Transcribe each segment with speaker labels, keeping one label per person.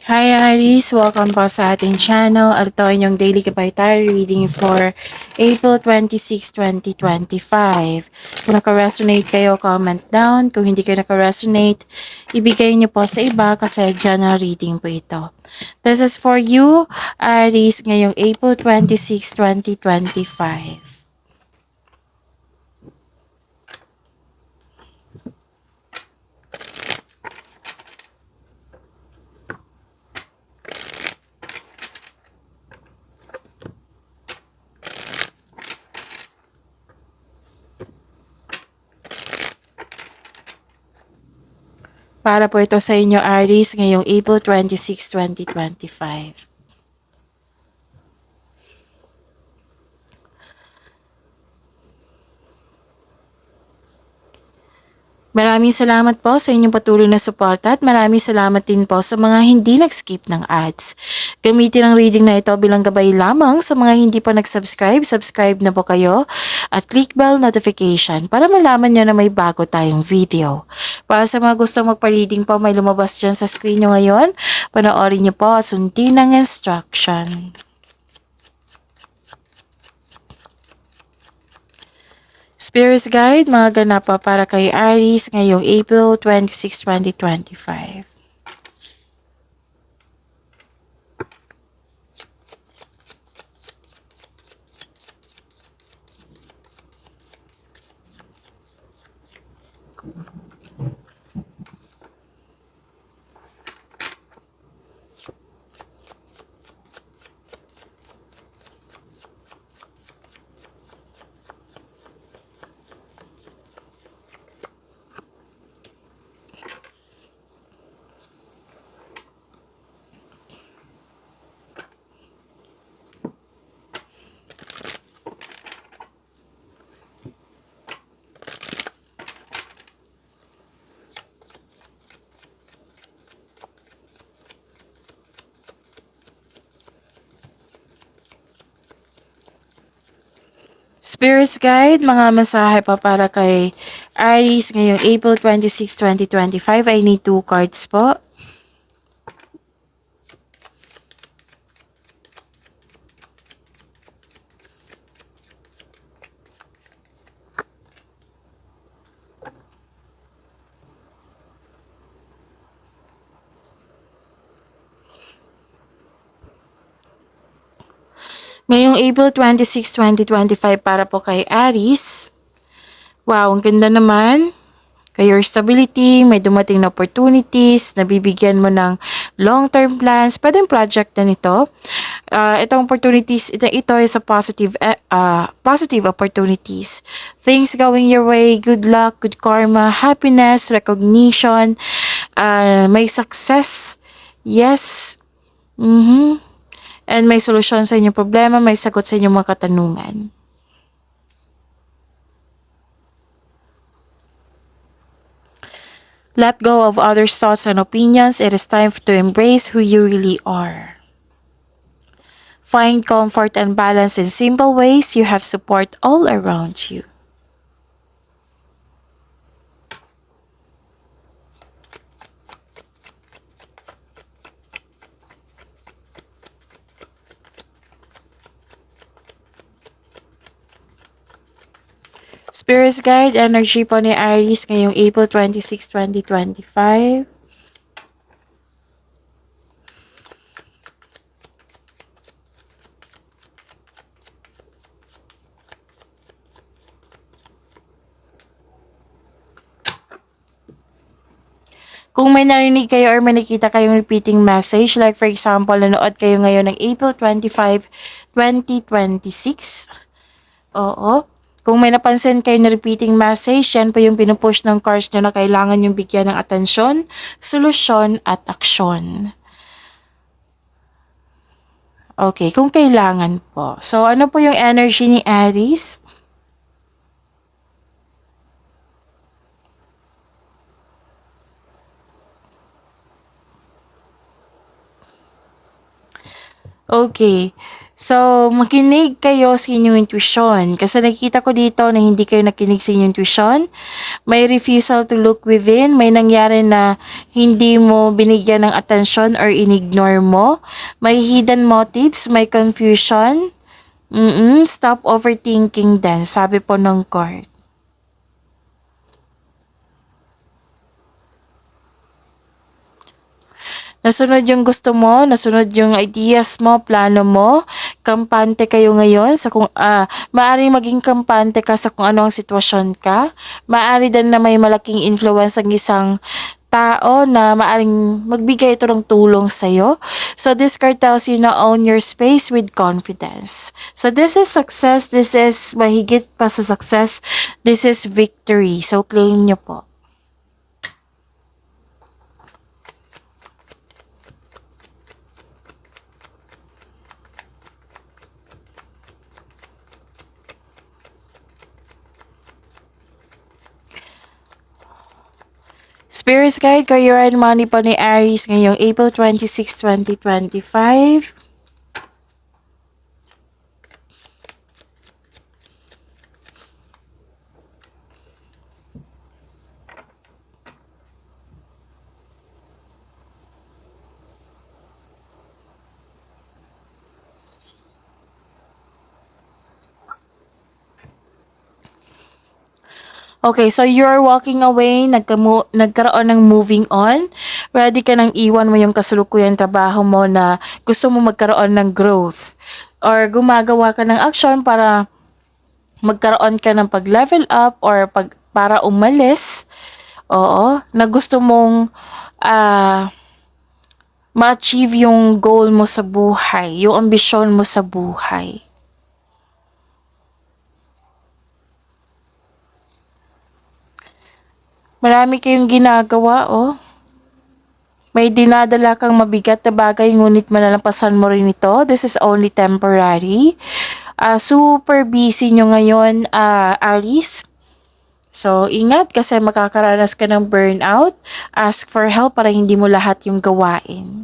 Speaker 1: Hi Aries! Welcome po sa ating channel. Ito ay inyong daily kapaytary reading for April 26, 2025. Kung naka-resonate kayo, comment down. Kung hindi kayo naka-resonate, ibigay niyo po sa iba kasi general reading po ito. This is for you, Aries, ngayong April 26, 2025. Para po ito sa inyo, Aries, ngayong April 26, 2025. Maraming salamat po sa inyong patuloy na suporta at maraming salamat din po sa mga hindi nag-skip ng ads. Gamitin ang reading na ito bilang gabay lamang sa mga hindi pa nag-subscribe. Subscribe na po kayo at click bell notification para malaman nyo na may bago tayong video. Para sa mga gustong magpa-reading po, may lumabas dyan sa screen nyo ngayon. Panoorin nyo po at sundin ang instruction. Spirits Guide, mga ganapa para kay Aries ngayong April 26, 2025. Spirits Guide, mga mensahe pa para kay Aries ngayong April 26, 2025. I need 2 cards po. Ngayong April 26, 2025 para po kay Aries. Wow, ang ganda naman. Kay your stability, may dumating na opportunities, nabibigyan mo ng long-term plans, pwedeng project na nito. Itong opportunities, ito is a positive opportunities. Things going your way, good luck, good karma, happiness, recognition, may success, yes, and may solusyon sa inyong problema, may sagot sa inyong mga katanungan. Let go of others' thoughts and opinions. It is time to embrace who you really are. Find comfort and balance in simple ways. You have support all around you. Spirits Guide, energy po ni Aries ngayong April 26, 2025. Kung may narinig kayo or may nakita kayong repeating message, like for example, nanood kayo ngayon ng April 25, 2026. Oo. Kung may napansin kayo na repeating message, yan po yung pinupush ng cards nyo na kailangan yung bigyan ng atensyon, solusyon, at aksyon. Okay, kung kailangan po. So, ano po yung energy ni Aries? Okay. So, makinig kayo sa inyong intuition. Kasi nakikita ko dito na hindi kayo nakinig sa inyong intuition. May refusal to look within. May nangyari na hindi mo binigyan ng attention or inignore mo. May hidden motives, may confusion. Stop overthinking din, sabi po ng court. Nasunod yung gusto mo, nasunod yung ideas mo, plano mo, kampante kayo ngayon sa kung maaring maging kampante ka sa kung ano ang sitwasyon ka. Maari din na may malaking influence ang isang tao na maaring magbigay ito ng tulong sa'yo. So this card tells you na own your space with confidence. So this is success, this is mahigit pa sa success, this is victory. So claim nyo po. Spirits Guide, Career and Money po ni Aries ngayong April 26, 2025. Okay, so you're walking away, nagkaroon ng moving on. Ready ka nang iwan mo yung kasalukuyang trabaho mo na gusto mo magkaroon ng growth. Or gumagawa ka ng action para magkaroon ka ng pag-level up or para umalis. Oo, na gusto mong ma-achieve yung goal mo sa buhay, yung ambisyon mo sa buhay. Marami kayong ginagawa, oh. May dinadala kang mabigat na bagay ngunit malalampasan mo rin ito. This is only temporary. Super busy nyo ngayon, Aries. So, ingat kasi makakaranas ka ng burnout. Ask for help para hindi mo lahat yung gawain.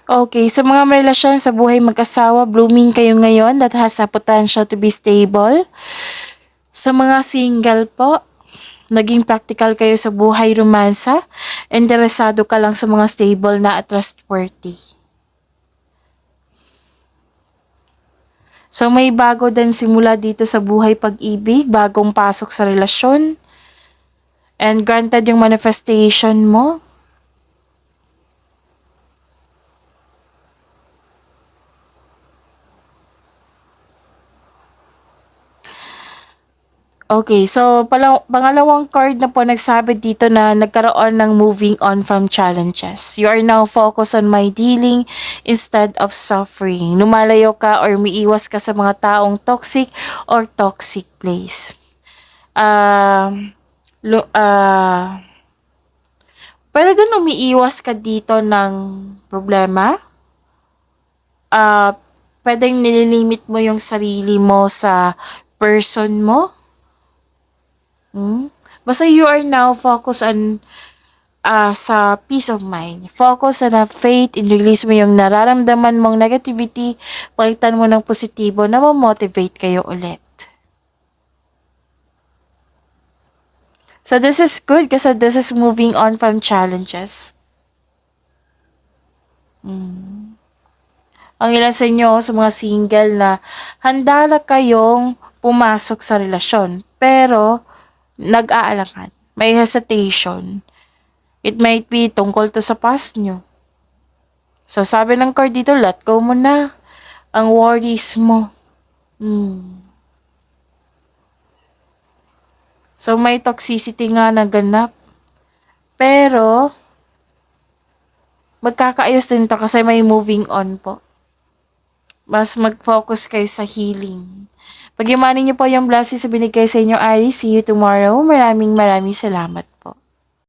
Speaker 1: Okay, sa mga may relasyon sa buhay mag-asawa, blooming kayo ngayon that has a potential to be stable. Sa mga single po, naging practical kayo sa buhay romansa, interesado ka lang sa mga stable na at trustworthy. So may bago din simula dito sa buhay pag-ibig, bagong pasok sa relasyon, and granted yung manifestation mo. Okay, so pangalawang card na po nagsabi dito na nagkaroon ng moving on from challenges. You are now focused on my dealing instead of suffering. Lumalayo ka or umiiwas ka sa mga taong toxic or toxic place. Pwede din umiiwas ka dito ng problema. Pwedeng nililimit mo yung sarili mo sa person mo. Basta you are now focused on sa peace of mind. Focus on faith, in-release mo yung nararamdaman mong negativity, palitan mo ng positibo na ma-motivate kayo ulit. So this is good kasi this is moving on from challenges. Ang ilan sa inyo, sa mga single na handa na kayong pumasok sa relasyon, pero nag-aalangan. May hesitation. It might be tungkol to sa past nyo. So, sabi ng card dito, let go mo na ang worries mo. So, may toxicity nga na ganap. Pero, magkakaayos din to kasi may moving on po. Mas mag-focus kayo sa healing. Pagyamanin niyo po yung blessings na binigay sa inyo, Aries. See you tomorrow. Maraming salamat.